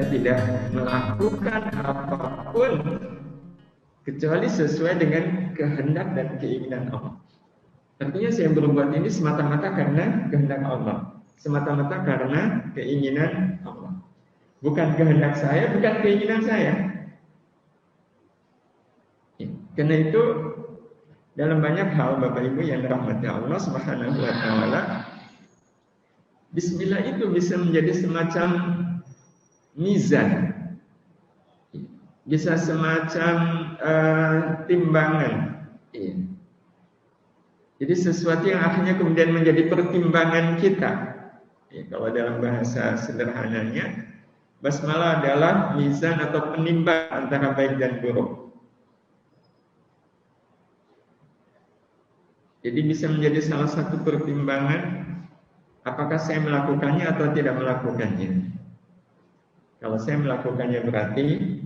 kita tidak melakukan apapun kecuali sesuai dengan kehendak dan keinginan Allah. Artinya saya berbuat ini semata-mata karena kehendak Allah, semata-mata karena keinginan Allah. Bukan kehendak saya, bukan keinginan saya. Karena itu dalam banyak hal Bapak Ibu yang dirahmati Allah Subhanahu wa taala, bismillah itu bisa menjadi semacam mizan. Bisa semacam timbangan. Jadi sesuatu yang akhirnya kemudian menjadi pertimbangan kita. Kalau dalam bahasa sederhananya, basmalah adalah mizan atau penimbang antara baik dan buruk. Jadi bisa menjadi salah satu pertimbangan apakah saya melakukannya atau tidak melakukannya. Kalau saya melakukannya berarti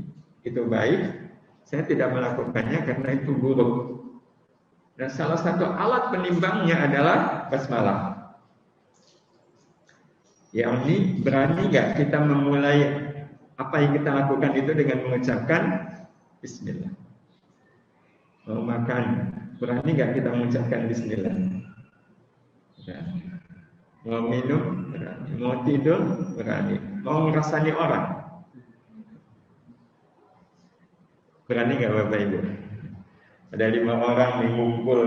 itu baik, saya tidak melakukannya karena itu buruk. Dan salah satu alat penimbangnya adalah basmalah. Yakni berani nggak kita memulai apa yang kita lakukan itu dengan mengucapkan bismillah. Mau makan, berani nggak kita mengucapkan bismillah? Berani. Mau minum, berani. Mau tidur, berani. Mau ngerasani orang, berani nggak Bapak Ibu? Ada 5 orang yang ngumpul,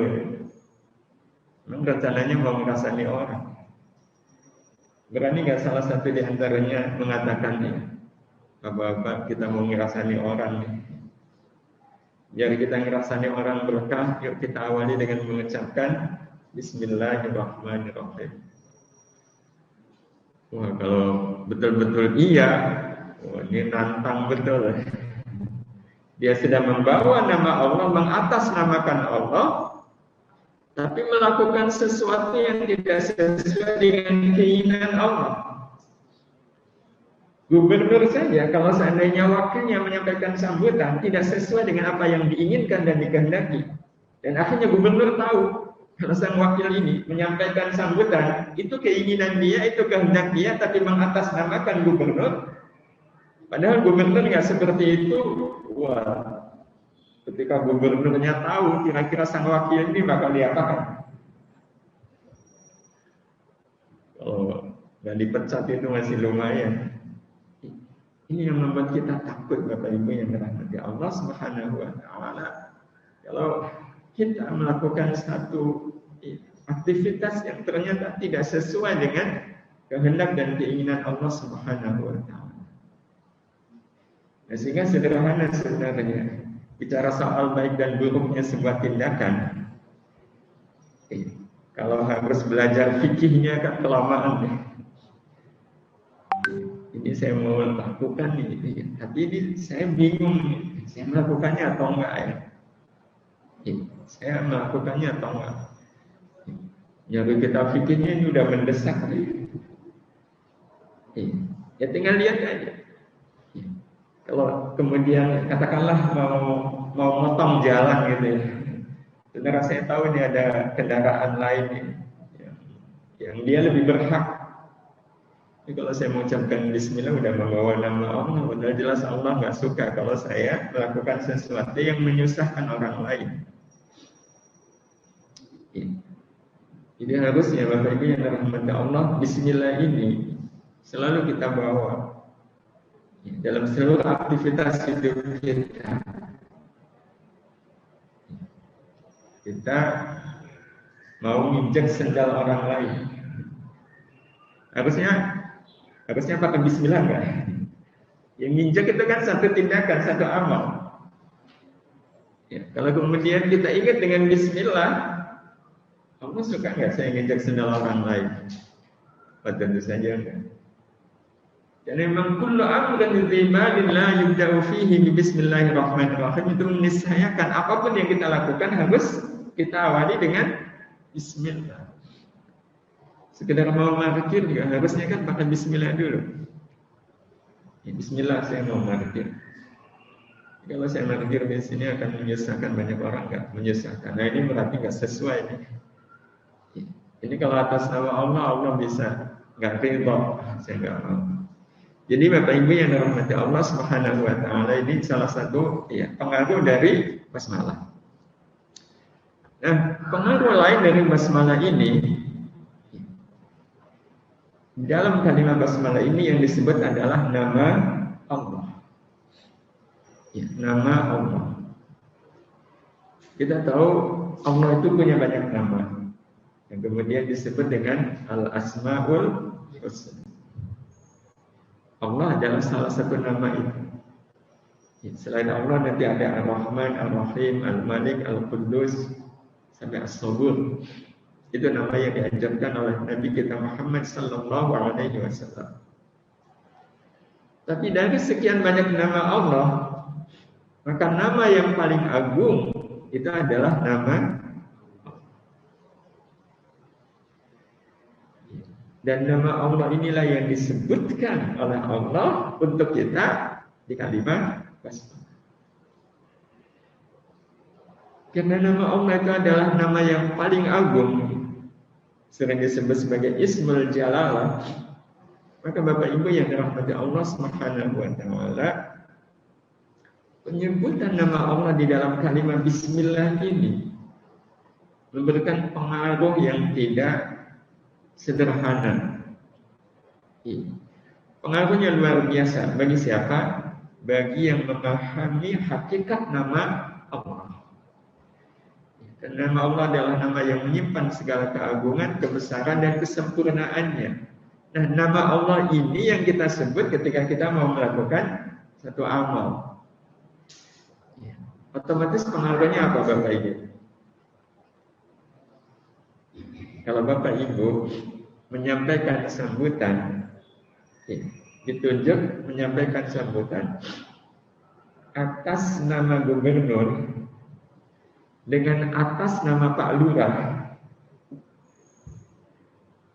memang rencananya mau ngerasani orang. Berani nggak salah satu di antaranya mengatakan nih, Bapak-bapak kita mau ngerasani orang nih. Biar kita ngerasani orang berkah, yuk kita awali dengan mengucapkan Bismillahirrahmanirrahim. Wah, kalau betul-betul iya, wah, ini nantang betul. Dia sudah membawa nama Allah, mengatasnamakan Allah, tapi melakukan sesuatu yang tidak sesuai dengan keinginan Allah. Gubernur saja, kalau seandainya wakilnya menyampaikan sambutan tidak sesuai dengan apa yang diinginkan dan dikehendaki, dan akhirnya gubernur tahu kalau sang wakil ini menyampaikan sambutan itu keinginan dia, itu kehendak dia, tapi mengatasnamakan gubernur, padahal gubernur nggak seperti itu. Wah, ketika gubernurnya tahu kira-kira sang wakil ini bakal diapakan, kalau nggak dipecat itu masih lumayan. Ini yang membuat kita takut Bapak Ibu yang dirahmati Allah Subhanahu wa taala. Kalau kita melakukan satu aktivitas yang ternyata tidak sesuai dengan kehendak dan keinginan Allah Subhanahu wa taala. Nah, sehingga sederhana sebenarnya bicara soal baik dan buruknya sebuah tindakan. Kalau harus belajar fikihnya kan kelamaan deh. Ini saya mau lakukan ini, tapi ini saya bingung, saya melakukannya atau enggak ya? Saya melakukannya atau enggak? Jadi kita fikirnya ini udah mendesak nih. Ya tinggal lihat aja. Kalau kemudian katakanlah mau motong jalan gitu ya, saudara saya tahu ini ada kendaraan lain yang dia lebih berhak. Jadi kalau saya mengucapkan Bismillah udah membawa nama Allah, udah jelas Allah nggak suka kalau saya melakukan sesuatu yang menyusahkan orang lain. Jadi harusnya Bapak Ibu yang dirahmati Allah, Bismillah ini selalu kita bawa dalam seluruh aktivitas hidup kita. Kita mau nginjek sendal orang lain, harusnya pakai Bismillah enggak? Yang nginjek itu kan satu tindakan, satu amal. Ya, kalau kemudian kita ingat dengan Bismillah, kamu suka nggak saya nginjek sendal orang lain? Tentu saja enggak. Dan memang kullu amrin dzibadin la yubda'u fihi bismillahirrahmanirrahim, itu meniscayakan apapun yang kita lakukan harus kita awali dengan Bismillah. Sekedar mau parkir juga harusnya kan pakai Bismillah dulu. Ya, Bismillah saya mau parkir. Kalau saya parkir di sini akan menyusahkan banyak orang, nggak menyusahkan. Nah ini berarti nggak sesuai nih. Ini kalau atas nama Allah, Allah bisa nggak ridho, saya nggak mau. Jadi Bapak Ibu yang dirahmati Allah Subhanahu wa taala, ini salah satu ya pengaruh dari basmalah. Nah, pengaruh lain dari basmalah ini, dalam kalimat basmalah ini yang disebut adalah nama Allah. Ya, nama Allah. Kita tahu Allah itu punya banyak nama, yang kemudian disebut dengan Al-Asmaul Husna. Allah adalah salah satu nama itu. Selain Allah nanti ada Ar-Rahman, Ar-Rahim, Al-Malik, Al-Quddus, sampai As-Sabur. Itu nama yang diajarkan oleh Nabi kita Muhammad sallallahu alaihi wasallam. Tapi dari sekian banyak nama Allah, maka nama yang paling agung itu adalah nama dan nama Allah inilah yang disebutkan oleh Allah untuk kita di kalimat basmalah. Karena nama Allah itu adalah nama yang paling agung, sering disebut sebagai Ismul Jalalah. Maka Bapak Ibu yang dirahmati Allah Subhanahu wa taala, penyebutan nama Allah di dalam kalimat bismillah ini memberikan pengaruh yang tidak sederhana. Pengaruhnya luar biasa. Bagi siapa? Bagi yang memahami hakikat nama Allah. Dan nama Allah adalah nama yang menyimpan segala keagungan, kebesaran, dan kesempurnaannya. Nah, nama Allah ini yang kita sebut ketika kita mau melakukan satu amal. Otomatis pengaruhnya apa Bapak Ibu? Kalau Bapak Ibu menyampaikan sambutan, ditunjuk menyampaikan sambutan atas nama gubernur dengan atas nama Pak Lurah,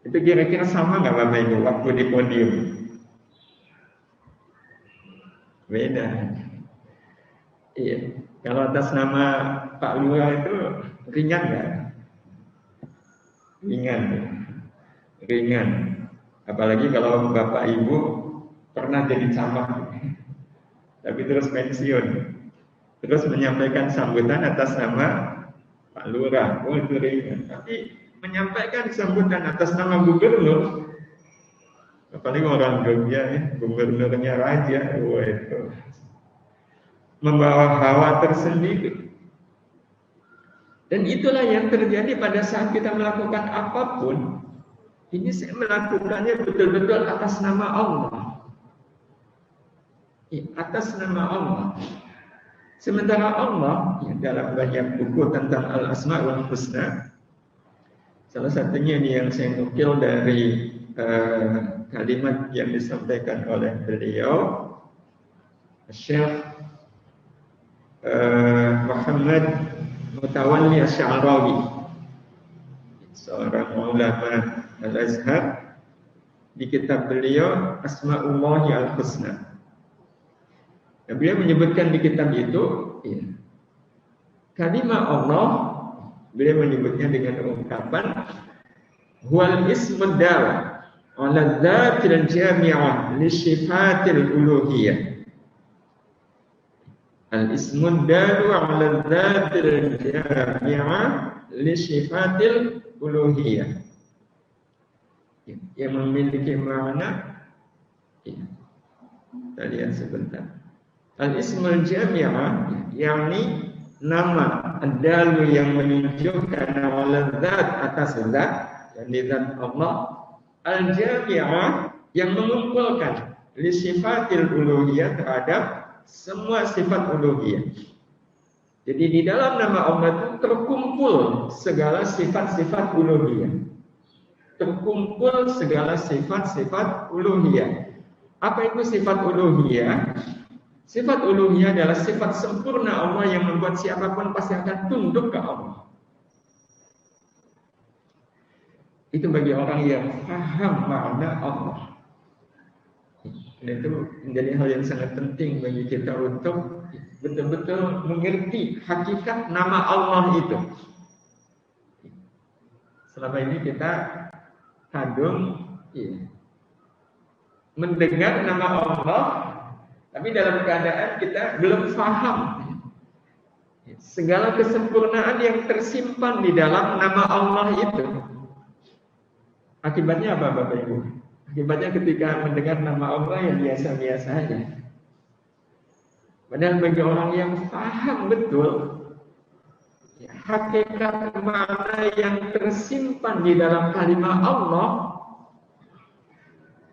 itu kira-kira sama nggak Bapak Ibu waktu di podium? Beda. Iya. Kalau atas nama Pak Lurah itu ringan nggak? Ringan. Apalagi kalau Bapak Ibu pernah jadi camat, tapi terus pensiun, terus menyampaikan sambutan atas nama Pak Lurah, itu ringan. Tapi menyampaikan sambutan atas nama gubernur, apalagi orang Jogja, gubernurnya raja, itu membawa hawa tersendiri. Dan itulah yang terjadi pada saat kita melakukan apapun. Ini saya melakukannya betul-betul atas nama Allah. Atas nama Allah. Sementara Allah, dalam banyak buku tentang Al-Asmaul Husna, salah satunya ini yang saya nukil dari kalimat yang disampaikan oleh beliau, Syekh Muhammad Mutawalli Asy'arawi, seorang ulama Al-Azhar, di kitab beliau Asma'ullahi Al-Husna. Nah, beliau menyebutkan di kitab itu kalimat Allah, beliau menyebutnya dengan ungkapan huwal ismud dal ala dzatil jami'ah li sifatil uluhiyah. Al-ismud dalu ala dzatil jami'ah li sifatil uluhiyah, yang memiliki makna kita lihat sebentar. Al-ismul jami'ah yakni nama ad-dalu yang menunjukkan ala dzat atas zat, yakni zat Allah, al-jami'ah yang mengumpulkan li sifatil uluhiyah terhadap semua sifat uluhiyah. Jadi di dalam nama Allah itu terkumpul segala sifat-sifat uluhiyah. Terkumpul segala sifat-sifat uluhiyah. Apa itu sifat uluhiyah? Sifat uluhiyah adalah sifat sempurna Allah yang membuat siapapun pasti akan tunduk ke Allah. Itu bagi orang yang paham makna Allah. Dan itu menjadi hal yang sangat penting bagi kita untuk betul-betul mengerti hakikat nama Allah itu. Selama ini kita kagum mendengar nama Allah, tapi dalam keadaan kita belum paham segala kesempurnaan yang tersimpan di dalam nama Allah itu. Akibatnya apa Bapak Ibu? Akibatnya ketika mendengar nama Allah yang biasa-biasa saja. Padahal bagi orang yang paham betul hakikat makna yang tersimpan di dalam kalimat Allah,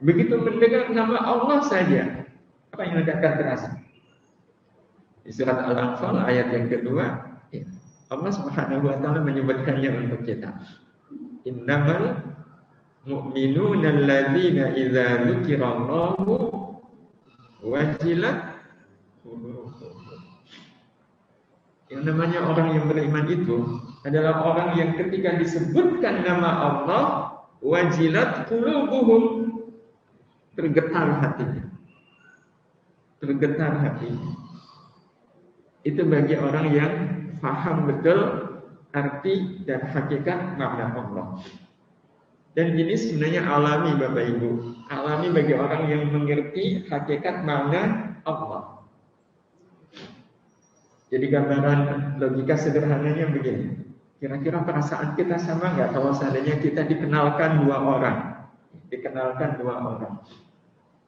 begitu mendengar nama Allah saja, apa yang akan terasa? Di surat Al-Anfal ayat yang kedua, Allah Subhanahu wa taala menyebutkannya untuk kita. Innamal mu'minuna alladzina idza dzukirallahu wajilat qulubuhum. Yang namanya orang yang beriman itu adalah orang yang ketika disebutkan nama Allah, wajilat qulubuhum, tergetar hatinya. Tergetar hatinya. Itu bagi orang yang paham betul arti dan hakikat makna Allah. Dan ini sebenarnya alami Bapak Ibu. Alami bagi orang yang mengerti hakikat makna Allah. Jadi gambaran logika sederhananya begini. Kira-kira perasaan kita sama nggak kalau seandainya kita dikenalkan dua orang? Dikenalkan dua orang.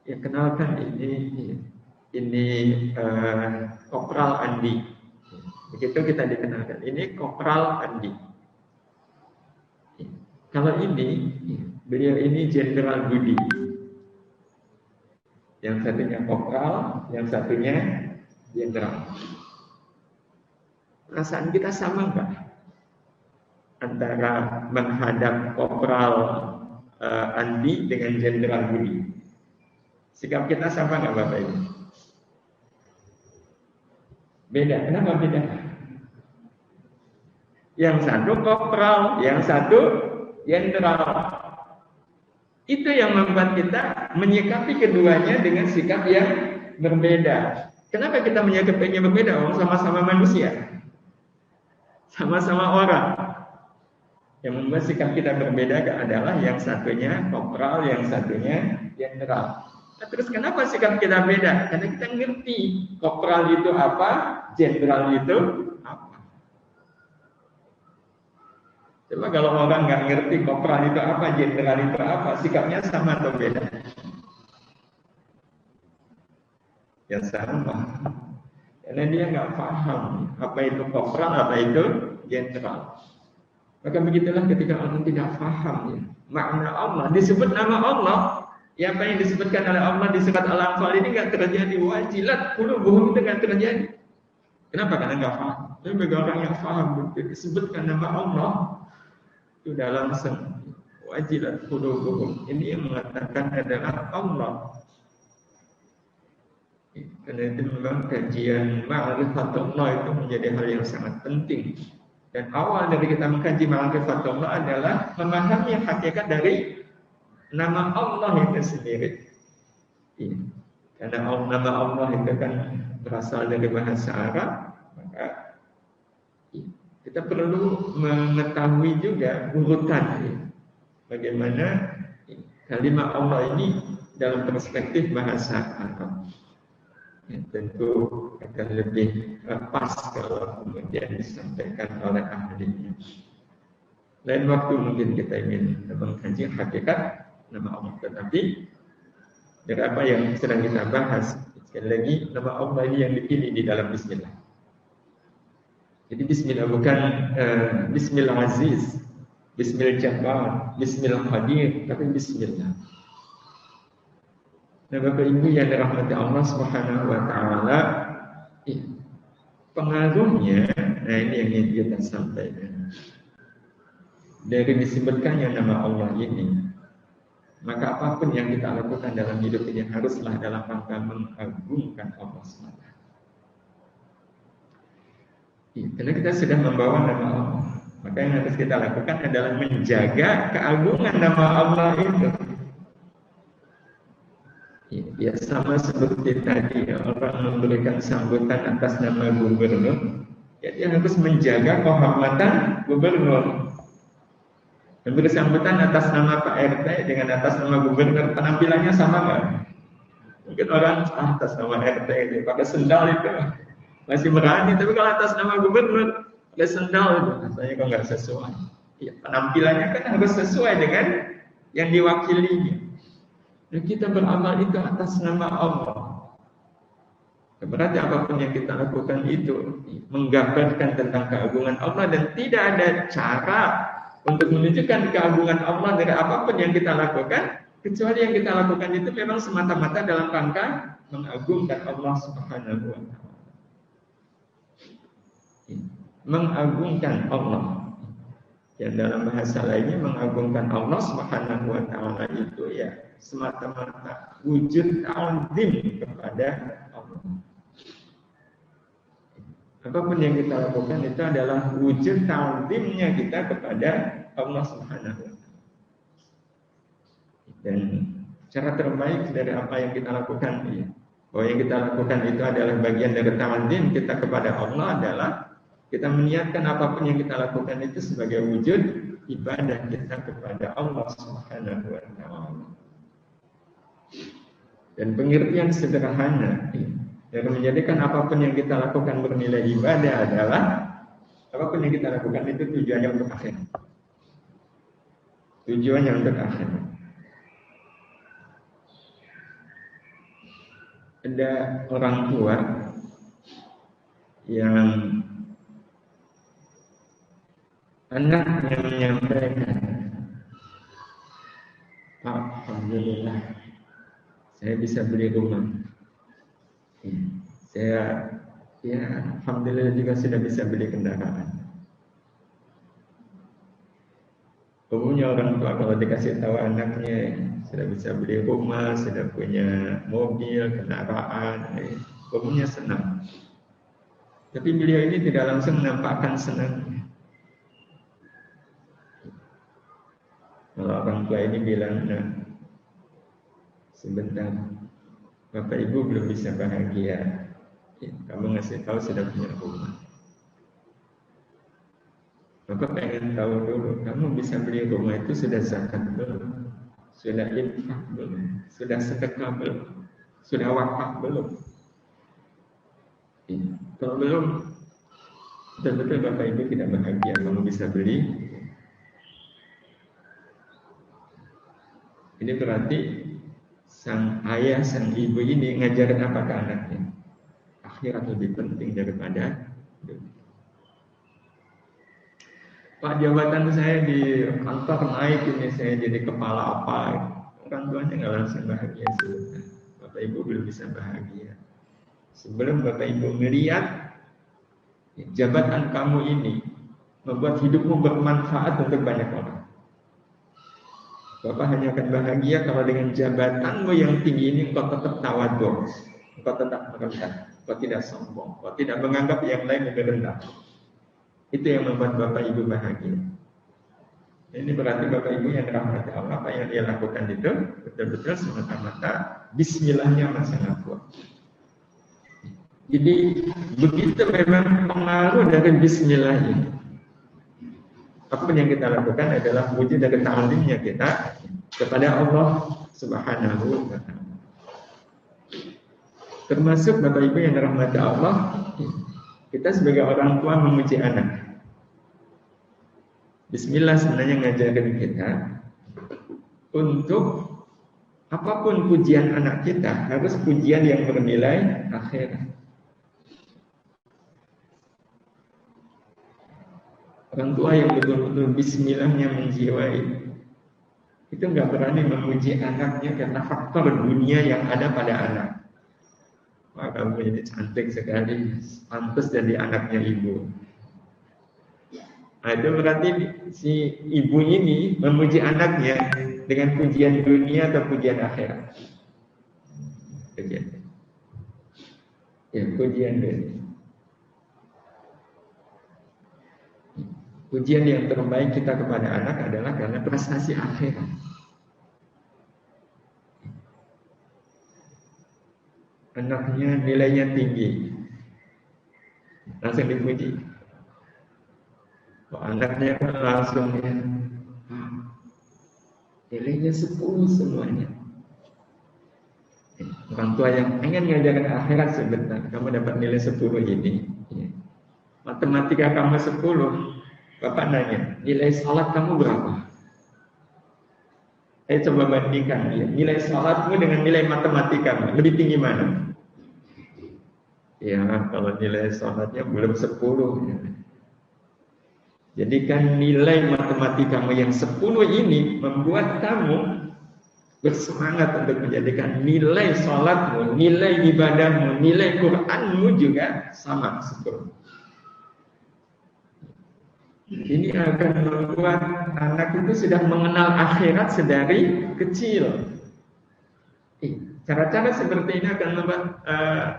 Ya kenalkan ini Kopral Andi. Begitu kita dikenalkan. Ini Kopral Andi. Kalau ini, beliau ini Jenderal Budi. Yang satunya Kopral, yang satunya Jenderal. Perasaan kita sama nggak? Antara menghadap Kopral Andi dengan Jenderal Budi. Sikap kita sama nggak Bapak Ibu? Beda. Kenapa beda? Yang satu Kopral, yang satu Jenderal. Itu yang membuat kita menyikapi keduanya dengan sikap yang berbeda. Kenapa kita menyikapinya berbeda? Oh, sama-sama manusia, sama-sama orang. Yang membuat sikap kita berbeda adalah yang satunya Kopral, yang satunya Jenderal. Nah, terus kenapa sikap kita beda? Karena kita ngerti Kopral itu apa, Jenderal itu apa. Coba kalau orang nggak ngerti Kopral itu apa, Jenderal itu apa, sikapnya sama atau beda? Ya sama. Karena dia nggak paham apa itu Kopral, apa itu Jenderal. Maka begitulah ketika orang tidak paham ya, makna Allah, disebut nama Allah. Ya, apa yang disebutkan oleh Allah di surat Al-Anfal ini nggak terjadi. Wajilat qulubuhum itu nggak terjadi. Kenapa? Karena nggak paham. Tapi bagi orang yang paham betul disebutkan nama Allah, sudah langsung wajilat qulubuhum. Ini yang mengatakan adalah Allah. Karena itu memang kajian ma'rifatullah itu menjadi hal yang sangat penting. Dan awal dari kita mengkaji ma'rifatullah adalah memahami hakikat dari nama Allah itu sendiri. Ya. Karena nama Allah itu kan berasal dari bahasa Arab, maka ya, kita perlu mengetahui juga urutan ya, bagaimana ya, kalimat Allah ini dalam perspektif bahasa Arab. Ya, tentu akan lebih pas kalau kemudian disampaikan oleh ahlinya. Lain waktu mungkin kita ingin mengkaji hakikat nama Allah, tetapi dari apa yang sedang kita bahas, sekali lagi nama Allah ini yang dipilih di dalam Bismillah. Jadi Bismillah bukan Bismillah Aziz, Bismillah Jabbar, Bismillah Qadir, tapi Bismillah. Nah, Bapak Ibu yang dirahmati Allah Subhanahu wa taala, pengaruhnya, nah ini yang ingin kita sampaikan. Dari disebutkannya nama Allah ini, maka apapun yang kita lakukan dalam hidup ini haruslah dalam rangka mengagungkan Allah SWT. Karena kita sudah membawa nama Allah, maka yang harus kita lakukan adalah menjaga keagungan nama Allah itu. Ya sama seperti tadi orang memberikan sambutan atas nama gubernur, ya dia harus menjaga kehormatan gubernur. Memberi sambutan atas nama Pak RT dengan atas nama gubernur, penampilannya sama nggak? Mungkin orang atas nama RT itu pakai sendal itu masih berani, tapi kalau atas nama gubernur pakai sendal itu rasanya kok nggak sesuai. Ya, penampilannya kan harus sesuai dengan yang diwakilinya. Dan kita beramal itu atas nama Allah. Berarti apapun yang kita lakukan itu menggambarkan tentang keagungan Allah, dan tidak ada cara untuk menunjukkan keagungan Allah dari apapun yang kita lakukan, kecuali yang kita lakukan itu memang semata-mata dalam rangka mengagungkan Allah Subhanahu wa Ta'ala. Mengagungkan Allah. Yang dalam bahasa lainnya mengagungkan Allah Subhanahu wa Ta'ala itu ya semata-mata wujud ta'zim kepada Allah. Apapun yang kita lakukan itu adalah wujud ta'zimnya kita kepada Allah Subhanahu wa Ta'ala. Dan cara terbaik dari apa yang kita lakukan, ya, bahwa yang kita lakukan itu adalah bagian dari ta'zim kita kepada Allah adalah kita meniatkan apapun yang kita lakukan itu sebagai wujud ibadah kita kepada Allah Subhanahu wa Ta'ala. Dan pengertian sederhana yang menjadikan apapun yang kita lakukan bernilai ibadah adalah apapun yang kita lakukan itu tujuannya untuk akhirat. Tujuannya untuk akhirat. Ada orang tua yang anaknya menyampaikan, alhamdulillah, saya bisa beli rumah. Saya, alhamdulillah juga sudah bisa beli kendaraan. Umumnya orang tua kalau dikasih tahu anaknya sudah bisa beli rumah, sudah punya mobil, kendaraan, umumnya senang. Tapi beliau ini tidak langsung menampakkan senangnya. Kalau orang tua ini bilang, nah, sebentar, Bapak Ibu belum bisa bahagia. Kamu ngasih tahu sudah punya rumah. Bapak pengen tahu dulu, kamu bisa beli rumah itu sudah zakat belum? Sudah infak belum? Sudah sedekah belum? Sudah wakaf belum? Kalau belum, betul-betul Bapak Ibu tidak bahagia. Kamu bisa beli. Ini berarti sang ayah, sang ibu ini ngajarin apa ke anaknya? Akhirat lebih penting daripada dunia. Pak, jabatan saya di kantor naik ini, saya jadi kepala apa? Orang tuanya nggak langsung bahagia sebentar. Bapak Ibu belum bisa bahagia. Sebelum Bapak Ibu melihat jabatan kamu ini membuat hidupmu bermanfaat untuk banyak orang. Bapak hanya akan bahagia kalau dengan jabatanmu yang tinggi ini engkau tetap tawadhu, engkau tetap merendah, engkau tidak sombong, engkau tidak menganggap yang lain lebih rendah. Itu yang membuat Bapak Ibu bahagia. Ini berarti Bapak Ibu yang dirahmati Allah, apa yang dia lakukan itu betul-betul semata-mata bismillahnya masalah kuat. Jadi begitu memang pengaruh dari bismillah ini. Apapun yang kita lakukan adalah wujud dari ta'zimnya kita kepada Allah Subhanahu wa Ta'ala. Termasuk Bapak Ibu yang dirahmati Allah, kita sebagai orang tua memuji anak. Bismillah sebenarnya ngajarin kita untuk apapun pujian anak kita harus pujian yang bernilai akhirat. Orang tua yang betul-betul bismillahnya menjiwai itu nggak berani memuji anaknya karena faktor dunia yang ada pada anak. Wah, kamu ini cantik sekali, pantas jadi anaknya ibu. Nah, itu berarti si ibu ini memuji anaknya dengan pujian dunia atau pujian akhirat. Pujian. Ya, pujian dunia. Pujian yang terbaik kita kepada anak adalah karena prestasi akhirat. Anaknya nilainya tinggi, langsung dipuji. Anaknya kan langsung nilainya 10 semuanya. Orang tua yang pengen ngajarin akhirat sebentar, kamu dapat nilai 10 ini. Matematika kamu 10, Bapak nanya, nilai salat kamu berapa? Saya coba bandingkan ya, nilai salatmu dengan nilai matematika, lebih tinggi mana? Ya, kalau nilai salatnya belum 10. Ya. Jadi kan nilai matematikamu yang 10 ini membuat kamu bersemangat untuk menjadikan nilai salatmu, nilai ibadahmu, nilai Qur'anmu juga sama 10. Ini akan membuat anak itu sudah mengenal akhirat sedari kecil. Cara-cara seperti ini akan membuat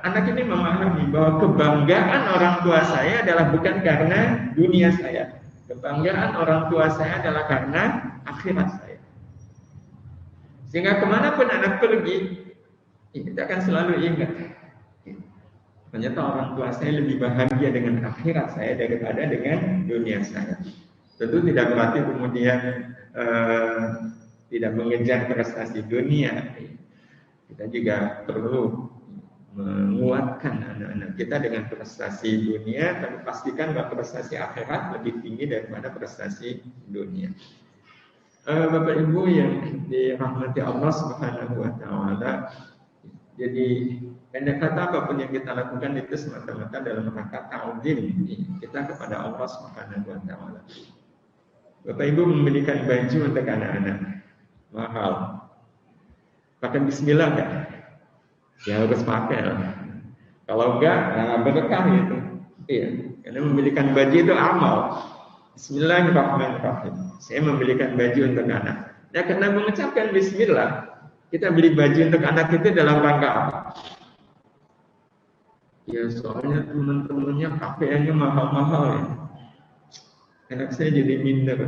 anak ini memahami bahwa kebanggaan orang tua saya adalah bukan karena dunia saya. Kebanggaan orang tua saya adalah karena akhirat saya. Sehingga kemanapun anak pergi, kita akan selalu ingat. Ternyata orang tua saya lebih bahagia dengan akhirat saya daripada dengan dunia saya. Tentu tidak berarti kemudian tidak mengejar prestasi dunia. Kita juga perlu menguatkan anak-anak kita dengan prestasi dunia, tapi pastikan bahwa prestasi akhirat lebih tinggi daripada prestasi dunia. Bapak Ibu yang dirahmati Allah Subhanahu wa taala, jadi pendek kata apapun yang kita lakukan itu semata-mata dalam rangka ta'zim kita kepada Allah Subhanahu wa taala. Bapak Ibu membelikan baju untuk anak-anak mahal. Pakai bismillah enggak? Ya harus pakai lah. Kalau enggak, ya berkah gitu. Iya, karena membelikan baju itu amal. Bismillahirrahmanirrahim. Saya membelikan baju untuk anak. Ya karena mengucapkan bismillah, kita beli baju untuk anak itu dalam rangka apa? Ya soalnya teman-temannya pakaiannya mahal-mahal ya. Anak saya jadi minder.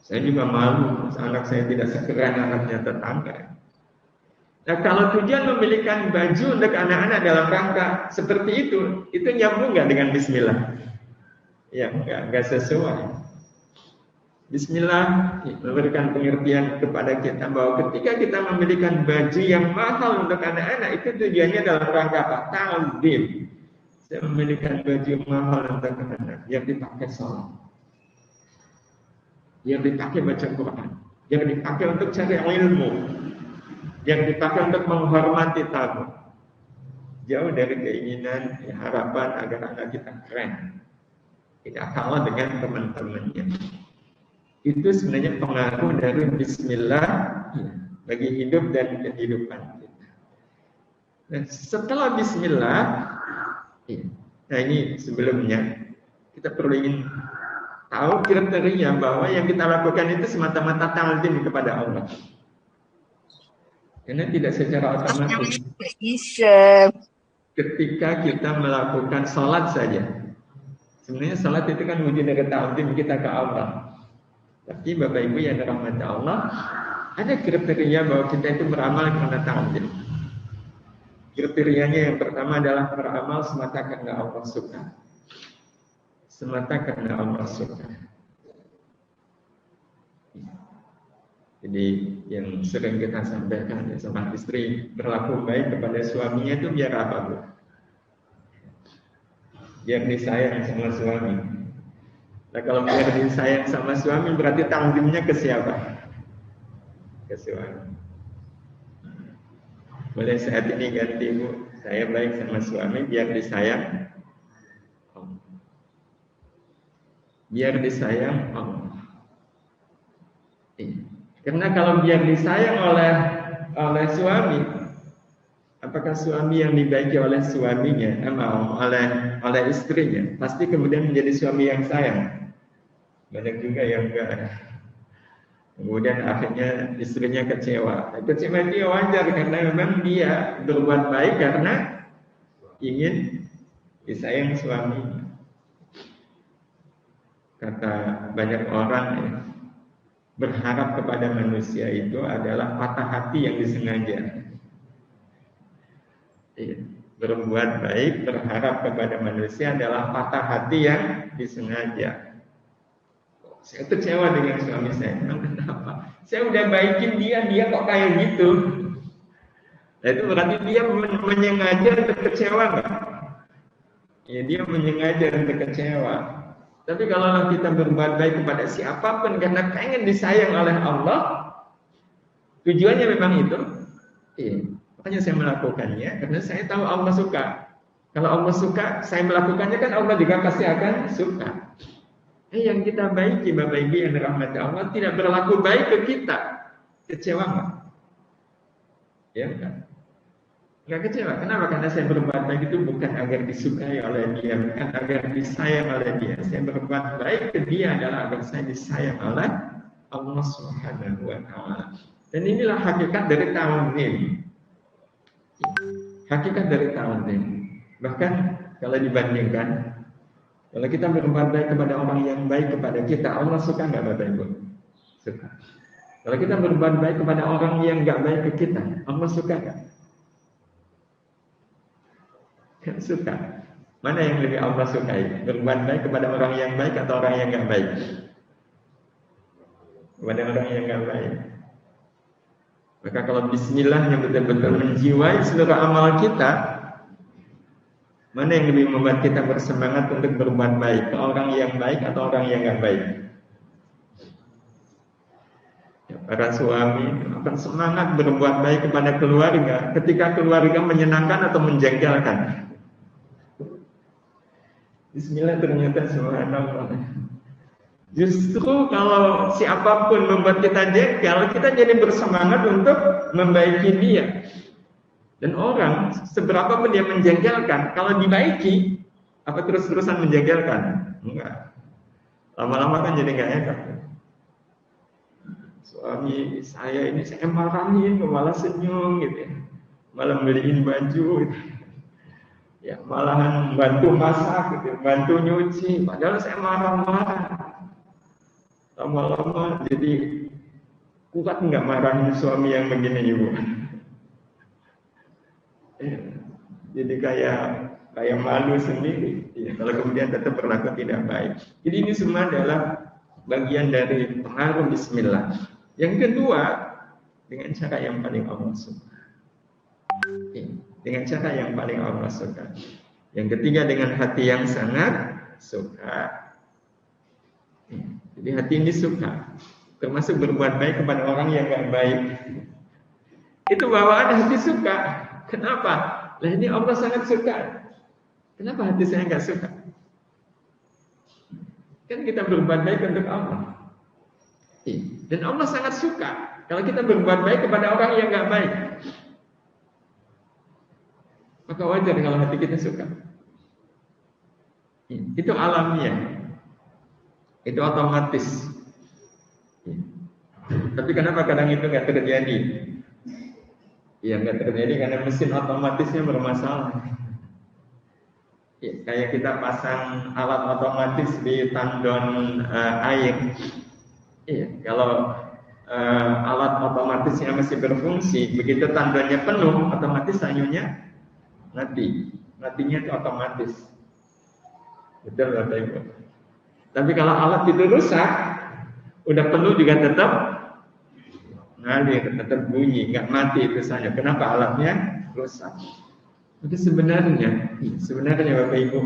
Saya juga malu, anak saya tidak sekeren anaknya tetangga. Nah kalau tujuan membelikan baju untuk anak-anak dalam rangka seperti itu nyambung nggak dengan bismillah? Ya nggak sesuai. Bismillah memberikan pengertian kepada kita bahwa ketika kita membelikan baju yang mahal untuk anak-anak itu tujuannya dalam rangka apa? Ta'zim. Saya membelikan baju mahal untuk anak-anak yang dipakai sholat, yang dipakai baca Quran, yang dipakai untuk cari ilmu, yang dipakai untuk menghormati tamu. Jauh dari keinginan, harapan agar anak kita keren. Tidak kalah dengan teman-temannya. Itu sebenarnya pengaruh dari bismillah bagi hidup dan kehidupan kita. Nah, setelah bismillah, nah ini sebelumnya kita perlu ingin tahu kriteria bahwa yang kita lakukan itu semata-mata ta'zim kepada Allah. Karena tidak secara otomatis ketika kita melakukan salat saja. Sebenarnya salat itu kan wujud dari ta'zim kita ke Allah. Tapi Bapak Ibu yang dirahmati Allah, ada kriteria bahwa kita itu beramal karena ta'zim. Kriterianya yang pertama adalah beramal semata karena Allah suka. Semata karena Allah suka. Jadi yang sering kita sampaikan ya, sama istri berlaku baik kepada suaminya itu biar apa Bu? Biar disayang sama suami. Nah kalau biar disayang sama suami berarti ta'zimnya ke siapa? Ke suami. Boleh saat ini ganti Bu, saya baik sama suami biar disayang. Biar disayang Allah. Karena kalau biar disayang oleh suami, apakah suami yang dibaiki oleh suaminya, oleh istrinya, pasti kemudian menjadi suami yang sayang. Banyak juga yang enggak. Kemudian akhirnya istrinya kecewa. Kecewa dia wajar karena memang dia berbuat baik karena ingin disayang suaminya. Kata banyak orang ya, berharap kepada manusia itu adalah patah hati yang disengaja. Berbuat baik, berharap kepada manusia adalah patah hati yang disengaja. Saya kecewa dengan suami saya. Kenapa? Saya udah baikin dia kok kayak gitu. Nah, itu berarti dia menyengaja untuk kecewa nggak? Ya, dia menyengaja untuk kecewa. Tapi kalau kita berbuat baik kepada siapapun karena pengen disayang oleh Allah, tujuannya memang itu. Iya. Makanya saya melakukannya karena saya tahu Allah suka. Kalau Allah suka, saya melakukannya kan Allah juga pasti akan suka. Yang kita baiki, Bapak Ibu yang dirahmati Allah, tidak berlaku baik ke kita. Kecewa nggak? Ya kan? Nggak kecewa. Kenapa? Karena saya berbuat baik itu bukan agar disukai oleh dia, bukan agar disayang oleh dia. Saya berbuat baik ke dia adalah agar saya disayang oleh Allah Subhanahu wa Ta'ala. Dan inilah hakikat dari ta'zim. Hakikat dari ta'zim. Bahkan kalau dibandingkan, kalau kita berbuat baik kepada orang yang baik kepada kita, Allah suka nggak Bapak Ibu? Suka. Kalau kita berbuat baik kepada orang yang nggak baik ke kita, Allah suka nggak? Nggak suka. Mana yang lebih Allah sukai? Berbuat baik kepada orang yang baik atau orang yang nggak baik? Kepada orang yang nggak baik. Maka kalau Bismillah yang betul-betul menjiwai seluruh amal kita, mana yang lebih membuat kita bersemangat untuk berbuat baik? Ke orang yang baik atau orang yang nggak baik? Ya, para suami akan semangat berbuat baik kepada keluarga ketika keluarga menyenangkan atau menjengkelkan. Bismillah ternyata subhanallah. Justru kalau siapapun membuat kita jengkel, kita jadi bersemangat untuk membaiki dia. Dan orang, seberapa pun dia menjengkelkan, kalau dibaiki, apa terus-terusan menjengkelkan? Enggak. Lama-lama kan jadi nggak enak. Suami saya ini saya marahin, malah senyum gitu ya. Malah beliin baju gitu. Ya, malahan bantu masak gitu, bantu nyuci, padahal saya marah-marah. Lama-lama jadi kuat nggak marahin suami yang begini Ibu? Jadi kayak malu sendiri. Ya, kalau kemudian tetap berlaku tidak baik. Jadi ini semua adalah bagian dari pengaruh Bismillah. Yang kedua, dengan cara yang paling Allah suka. Dengan cara yang paling Allah suka. Yang ketiga, dengan hati yang sangat suka. Jadi hati ini suka, termasuk berbuat baik kepada orang yang gak baik. Itu bawaan hati suka. Kenapa? Lah ini Allah sangat suka. Kenapa hati saya gak suka? Kan kita berbuat baik untuk Allah. Dan Allah sangat suka kalau kita berbuat baik kepada orang yang gak baik. Maka wajar kalau hati kita suka. Itu alamiah. Itu otomatis. Tapi kenapa kadang itu nggak terjadi? Ya nggak terjadi karena mesin otomatisnya bermasalah. Ya, kayak kita pasang alat otomatis di tandon air. Iya, kalau alat otomatisnya masih berfungsi, begitu tandonnya penuh, otomatis sayurnya mati. Matinya itu otomatis. Betul Bapak Ibu. Tapi kalau alat itu rusak, udah penuh juga tetap ngalir, tetap bunyi, nggak mati itu saja. Kenapa? Alatnya rusak. Tapi sebenarnya Bapak Ibu,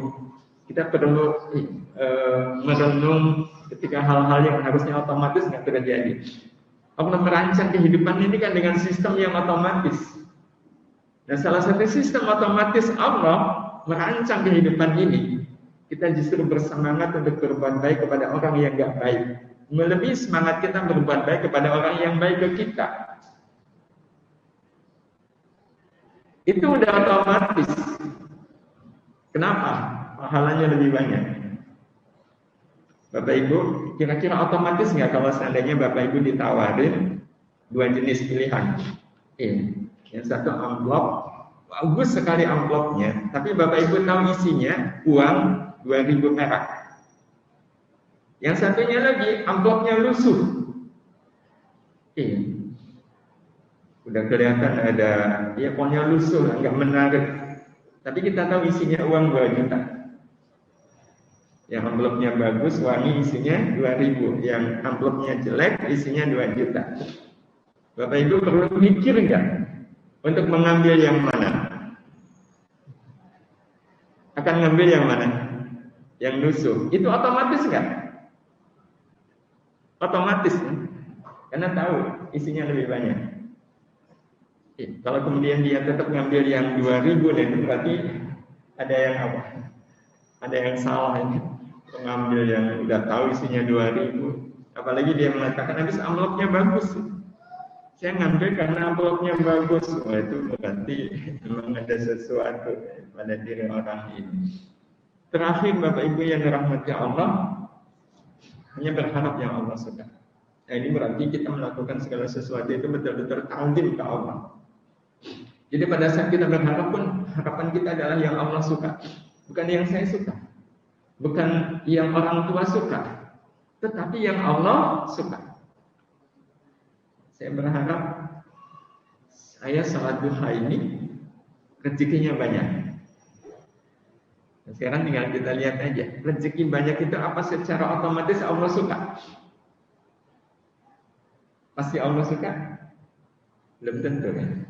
kita perlu merenung ketika hal-hal yang harusnya otomatis nggak terjadi. Allah merancang kehidupan ini kan dengan sistem yang otomatis. Nah, salah satu sistem otomatis Allah merancang kehidupan ini. Kita justru bersemangat untuk berbuat baik kepada orang yang nggak baik, melebihi semangat kita berbuat baik kepada orang yang baik ke kita. Itu udah otomatis. Kenapa? Pahalanya lebih banyak. Bapak Ibu, kira-kira otomatis nggak kalau seandainya Bapak Ibu ditawarin dua jenis pilihan? Yang satu amplop, bagus sekali amplopnya, tapi Bapak Ibu tahu isinya uang 2.000 perak. Yang satunya lagi amplopnya lusuh. Udah kelihatan ada, ya pokoknya lusuh, nggak menarik. Tapi kita tahu isinya uang 2 juta. Yang amplopnya bagus, wangi, isinya 2.000. Yang amplopnya jelek, isinya 2 juta. Bapak Ibu perlu mikir nggak? Untuk mengambil yang mana? Akan ngambil yang mana? Yang nusuk. Itu otomatis nggak? Otomatis, kan? Karena tahu isinya lebih banyak. Kalau kemudian dia tetap ngambil yang 2000, itu berarti ada yang apa? Ada yang salah ini. Mengambil yang udah tahu isinya 2000. Apalagi dia mengatakan habis amplopnya bagus. Saya ngambil karena amplopnya bagus. Wah, itu berarti memang ada sesuatu pada diri orang ini. Terakhir, Bapak Ibu yang dirahmati Allah, hanya berharap yang Allah suka. Nah, ini berarti kita melakukan segala sesuatu itu betul-betul ta'zim ke Allah. Jadi pada saat kita berharap pun, harapan kita adalah yang Allah suka. Bukan yang saya suka. Bukan yang orang tua suka. Tetapi yang Allah suka. Saya berharap saya salat duha ini rezekinya banyak. Nah, sekarang tinggal kita lihat aja, rezeki banyak itu apa secara otomatis Allah suka? Pasti Allah suka? Belum tentu, kan?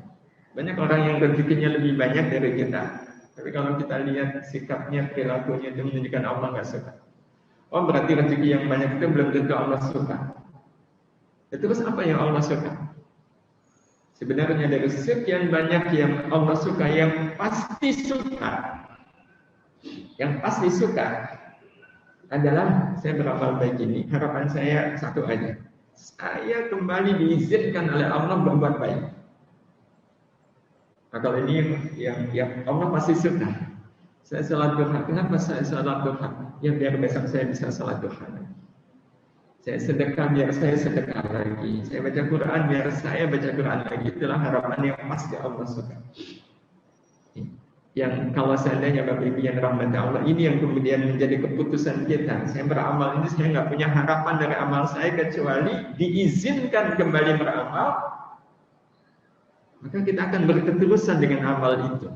Banyak orang yang rezekinya lebih banyak dari kita, tapi kalau kita lihat sikapnya, perilakunya itu menunjukkan Allah nggak suka. Oh, berarti rezeki yang banyak itu belum tentu Allah suka. Terus apa yang Allah suka? Sebenarnya dari sekian banyak yang Allah suka, yang pasti suka, adalah saya beramal baik ini. Harapan saya satu aja, saya kembali diizinkan oleh Allah berbuat baik. Nah, kalau ini yang Allah pasti suka. Saya salat duha. Kenapa saya salat duha? Ya biar besok saya bisa salat duha. Saya sedekah biar saya sedekah lagi. Saya baca Quran biar saya baca Quran lagi. Itulah harapan yang pasti Allah suka. Yang kalau seandainya Bapak Ibu yang rahmati Allah, ini yang kemudian menjadi keputusan kita. Saya beramal ini, saya nggak punya harapan dari amal saya kecuali diizinkan kembali beramal. Maka kita akan berketerusan dengan amal itu.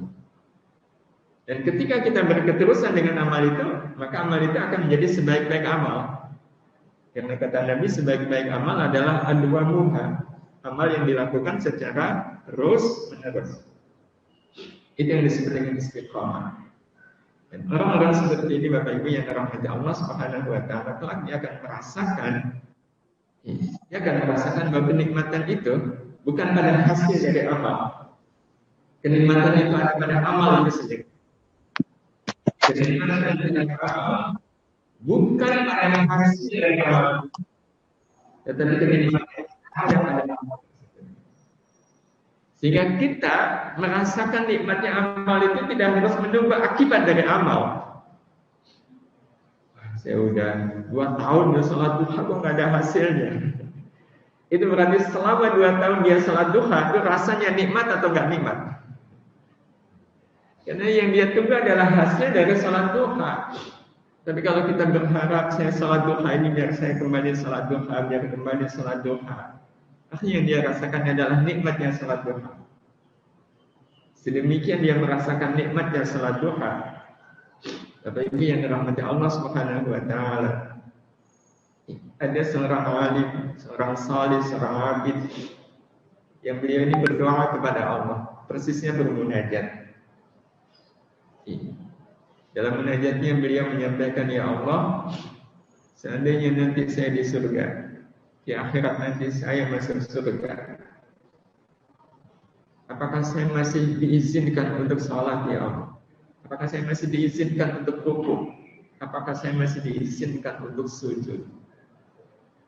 Dan ketika kita berketerusan dengan amal itu, maka amal itu akan menjadi sebaik-baik amal. Karena kata Nabi, sebaik-baik amal adalah adwamuha, amal yang dilakukan secara terus-menerus. Itu yang disebut dengan istiqomah. Dan orang-orang seperti ini, Bapak Ibu yang dirahmati Allah Subhanahu wa taala, kelak dia akan merasakan bahwa kenikmatan itu bukan pada hasil dari amal. Kenikmatan itu ada pada amal itu sendiri. Kenikmatan dari amal bukan pada hasil dari amal, tetapi kenikmatan ada pada amal. Sehingga kita merasakan nikmatnya amal itu tidak harus menunggu akibat dari amal. Saya udah 2 tahun sholat duha kok nggak ada hasilnya. Itu berarti selama 2 tahun dia sholat duha itu rasanya nikmat atau nggak nikmat? Karena yang dia tunggu adalah hasil dari sholat duha. Tapi kalau kita berharap saya sholat duha ini biar saya kembali sholat duha, biar kembali sholat duha, akhirnya yang dia rasakan adalah nikmatnya sholat duha. Sedemikian dia merasakan nikmatnya sholat duha. Bapak Ibu yang dirahmati Allah Subhanahu wa taala. Ada seorang alim, seorang salih, seorang abid yang beliau ini berdoa kepada Allah, persisnya bermunajat. Dalam munajatnya beliau menyampaikan, ya Allah, seandainya nanti saya di surga, di akhirat nanti saya masuk surga, apakah saya masih diizinkan untuk sholat ya Allah? Apakah saya masih diizinkan untuk rukuk? Apakah saya masih diizinkan untuk sujud?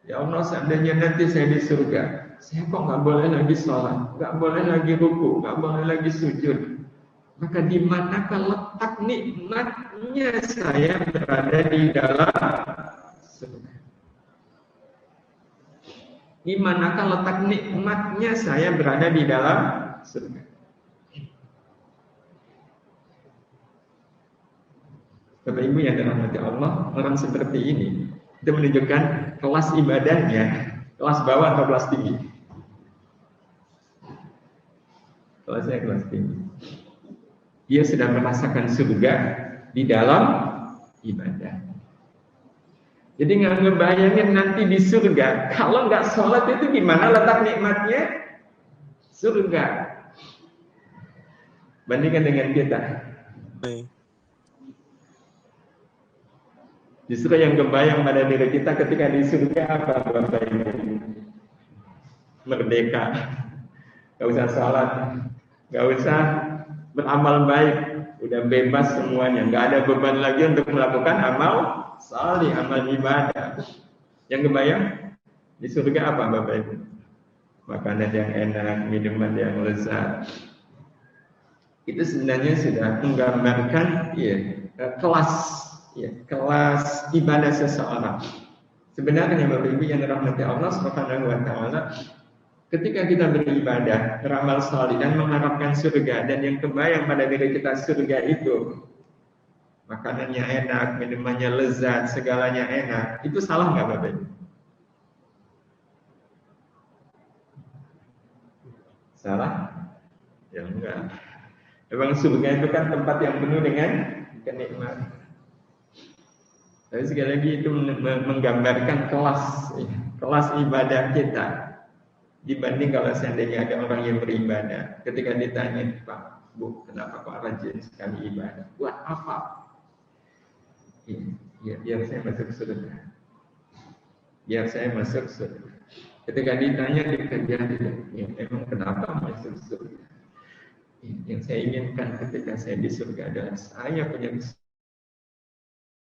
Ya Allah, seandainya nanti saya di surga, saya kok nggak boleh lagi sholat, nggak boleh lagi rukuk, nggak boleh lagi sujud. Maka di manakah letak nikmatnya saya berada di dalam surga? Di manakah letak nikmatnya saya berada di dalam surga? Bapak Ibu yang dirahmati Allah, orang seperti ini itu menunjukkan kelas ibadahnya, kelas bawah atau kelas tinggi? Kelasnya kelas tinggi. Dia sedang merasakan surga di dalam ibadah. Jadi nggak ngebayangin nanti di surga, kalau nggak sholat itu gimana letak nikmatnya? Surga. Bandingkan dengan kita. Justru yang kebayang pada diri kita ketika di surga apa Bapak Ibu? Merdeka. Gak usah sholat, gak usah beramal baik, udah bebas semuanya, gak ada beban lagi untuk melakukan amal salih, amal ibadah. Yang kebayang di surga apa Bapak Ibu? Makanan yang enak, minuman yang lezat. Itu sebenarnya sudah menggambarkan kelas kelas ibadah seseorang. Sebenarnya Bapak Ibu yang dirahmati Allah Subhanahu wa taala, ketika kita beribadah, beramal saleh dan mengharapkan surga, dan yang kebayang pada diri kita surga itu makanannya enak, minumannya lezat, segalanya enak, itu salah nggak Bapak Ibu? Salah? Ya enggak. Memang surga itu kan tempat yang penuh dengan kenikmatan. Tapi sekali lagi itu menggambarkan kelas ibadah kita. Dibanding kalau seandainya ada orang yang beribadah, ketika ditanya, Pak, Bu, kenapa kok rajin sekali ibadah? Buat apa? Ya, biar saya masuk surga. Biar saya masuk surga. Ketika ditanya dikerjakan, ya, emang kenapa masuk surga? Yang saya inginkan ketika saya di surga adalah saya punya